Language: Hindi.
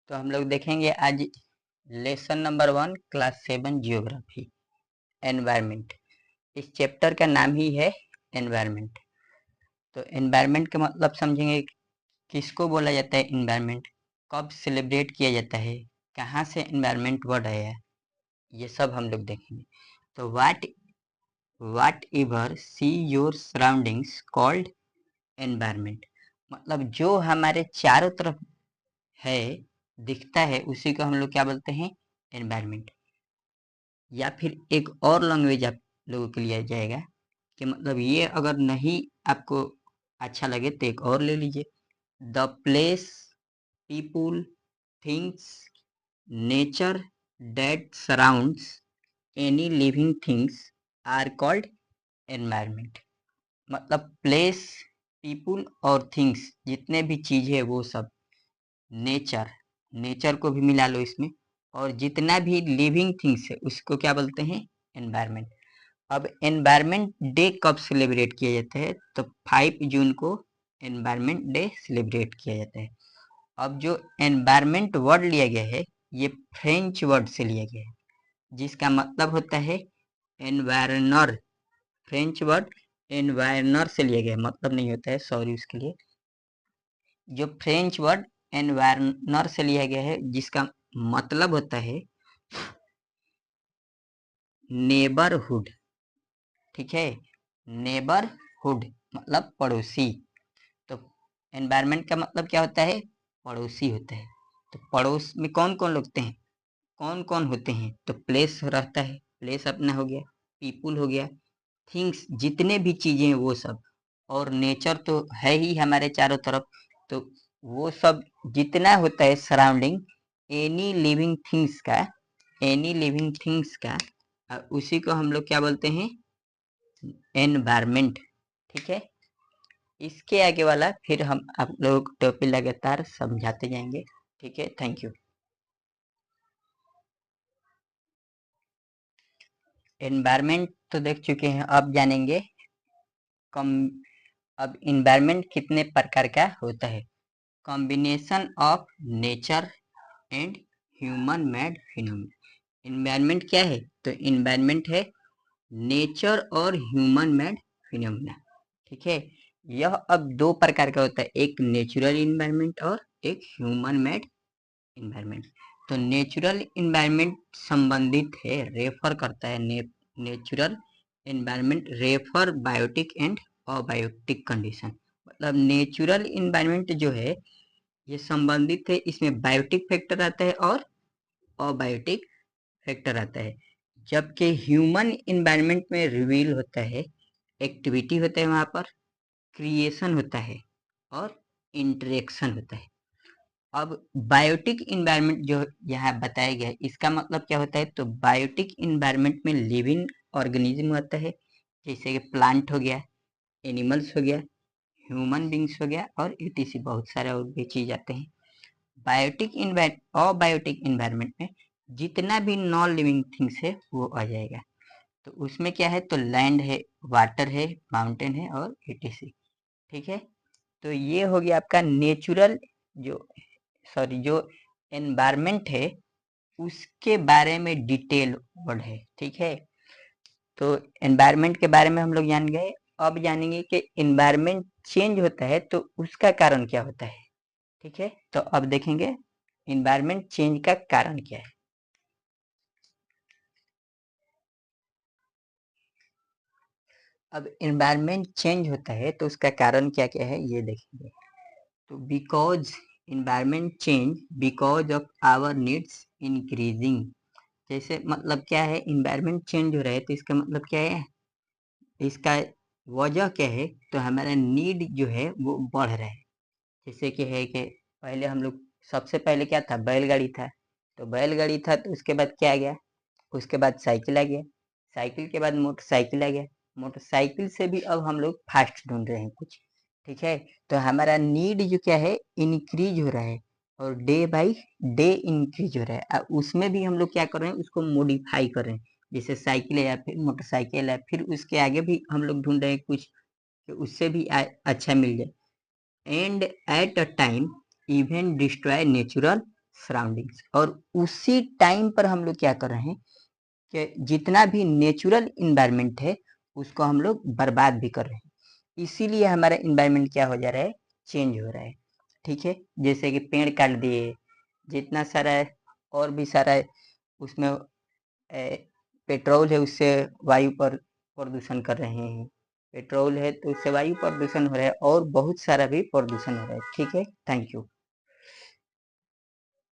तो हम लोग देखेंगे आज lesson number 1 class 7 geography environment. इस चैप्टर का नाम ही है एनवायरनमेंट। तो एनवायरनमेंट का मतलब समझेंगे, किसको बोला जाता है एनवायरनमेंट, कब सेलिब्रेट किया जाता है, कहाँ से एनवायरनमेंट वर्ड आया है, ये सब हम लोग देखेंगे। तो whatever see your surroundings called environment, मतलब जो हमारे चारों तरफ है, दिखता है, उसी को हम लोग क्या बोलते हैं, एनवायरनमेंट। या फिर एक और लैंग्वेज आप लोगों के लिए जाएगा कि मतलब ये अगर नहीं आपको अच्छा लगे तो एक और ले लीजिए। The place, people, things, nature that surrounds any living things are called environment. मतलब प्लेस, पीपुल और थिंग्स, जितने भी चीज है वो सब, नेचर, नेचर को भी मिला लो इसमें, और जितना भी लिविंग थिंग्स है उसको क्या बोलते हैं, एनवायरनमेंट। अब एनवायरनमेंट डे कब सेलिब्रेट किया जाता है, तो 5 जून को एनवायरनमेंट डे सेलिब्रेट किया जाता है। अब जो एनवायरनमेंट वर्ड लिया गया है, ये फ्रेंच वर्ड से लिया गया है, जिसका मतलब होता है एनवायरनर। फ्रेंच वर्ड एनवायरनर से लिया गया है, मतलब नहीं होता है, सॉरी उसके लिए। जो फ्रेंच वर्ड एनवायरनर से लिया गया है, जिसका मतलब होता है नेबरहुड। ठीक है, नेबरहुड मतलब पड़ोसी। तो एनवायरनमेंट का मतलब क्या होता है, पड़ोसी होता है। तो पड़ोस में कौन कौन लगते हैं, कौन कौन होते हैं, तो प्लेस रहता है, प्लेस अपना हो गया, पीपुल हो गया, थिंग्स जितने भी चीजें हैं वो सब, और नेचर तो है ही हमारे चारों तरफ। तो वो सब जितना होता है सराउंडिंग एनी लिविंग थिंग्स का, एनी लिविंग थिंग्स का, उसी को हम लोग क्या बोलते हैं, एनवायरमेंट। ठीक है, इसके आगे वाला फिर हम आप लोग टॉपिक लगातार समझाते जाएंगे। ठीक है, थैंक यू। एनवायरमेंट तो देख चुके हैं, अब जानेंगे कम। अब एनवायरमेंट कितने प्रकार का होता है, combination of nature and human made phenomena. Environment क्या है, तो एनवायरमेंट है नेचर और ह्यूमन मेड फिनोमेना। ठीक है, यह अब दो प्रकार का होता है, एक नेचुरल इन्वायरमेंट और एक ह्यूमन मेड इन्वायरमेंट। तो नेचुरल इन्वायरमेंट संबंधित है, रेफर करता है, natural environment refer biotic and abiotic condition. मतलब नेचुरल इन्वायरमेंट जो है ये संबंधित है, इसमें बायोटिक फैक्टर आता है और अबायोटिक फैक्टर आता है। जबकि ह्यूमन इन्वायरमेंट में रिवील होता है, एक्टिविटी होता है, वहां पर क्रिएशन होता है और इंटरेक्शन होता है। अब बायोटिक इन्वायरमेंट जो यहाँ बताया गया है, इसका मतलब क्या होता है, तो बायोटिक इन्वायरमेंट में लिविंग ऑर्गेनिज्म होता है, जैसे कि प्लांट हो गया, एनिमल्स हो गया, ह्यूमन बींग्स हो गया, और इटीसी बहुत सारे और भी चीज आते हैं। बायोटिक अबायोटिक इन्वायरमेंट में जितना भी नॉन लिविंग थिंग्स है वो आ जाएगा। तो उसमें क्या है, तो लैंड है, वाटर है, माउंटेन है और इटीसी। ठीक है, तो ये हो गया आपका नेचुरल, जो सॉरी जो एनवायरमेंट है उसके बारे में डिटेल वर्ड है। ठीक है, तो एनवायरमेंट के बारे में हम लोग जान गए। अब जानेंगे कि एनवायरमेंट चेंज होता है तो उसका कारण क्या होता है। ठीक है, तो अब देखेंगे एनवायरमेंट चेंज का कारण क्या है। अब एनवायरमेंट चेंज होता है तो उसका कारण क्या क्या है ये देखेंगे। तो because environment change because of our needs increasing. जैसे मतलब क्या है, एनवायरमेंट चेंज हो रहा है तो इसका मतलब क्या है, इसका वजह क्या है, तो हमारा नीड जो है वो बढ़ रहा है। जैसे कि है कि पहले हम लोग, सबसे पहले क्या था, बैलगाड़ी था। तो बैलगाड़ी था तो उसके बाद क्या आ गया, उसके बाद साइकिल आ गया, साइकिल के बाद मोटरसाइकिल आ गया, मोटरसाइकिल से भी अब हम लोग फास्ट ढूंढ रहे हैं कुछ। ठीक है, तो हमारा नीड जो क्या है, इंक्रीज हो रहा है, और डे बाई डे इंक्रीज हो रहा है। उसमें भी हम लोग क्या कर रहे हैं, उसको मॉडिफाई कर रहे हैं। जैसे साइकिल है या फिर मोटरसाइकिल है, फिर उसके आगे भी हम लोग ढूंढ रहे हैं कुछ कि उससे भी अच्छा मिल जाए। And at a time even destroy natural surroundings, और उसी टाइम पर हम लोग क्या कर रहे हैं कि जितना भी नेचुरल इन्वायरमेंट है उसको हम लोग बर्बाद भी कर रहे हैं, इसीलिए हमारा इन्वायरमेंट क्या हो जा रहा है, चेंज हो रहा है। ठीक है, जैसे कि पेड़ काट दिए, जितना सारा और भी सारा उसमें पेट्रोल है, उससे वायु पर प्रदूषण कर रहे हैं, पेट्रोल है तो उससे वायु प्रदूषण हो रहा है, और बहुत सारा भी प्रदूषण हो रहा है। ठीक है, थैंक यू।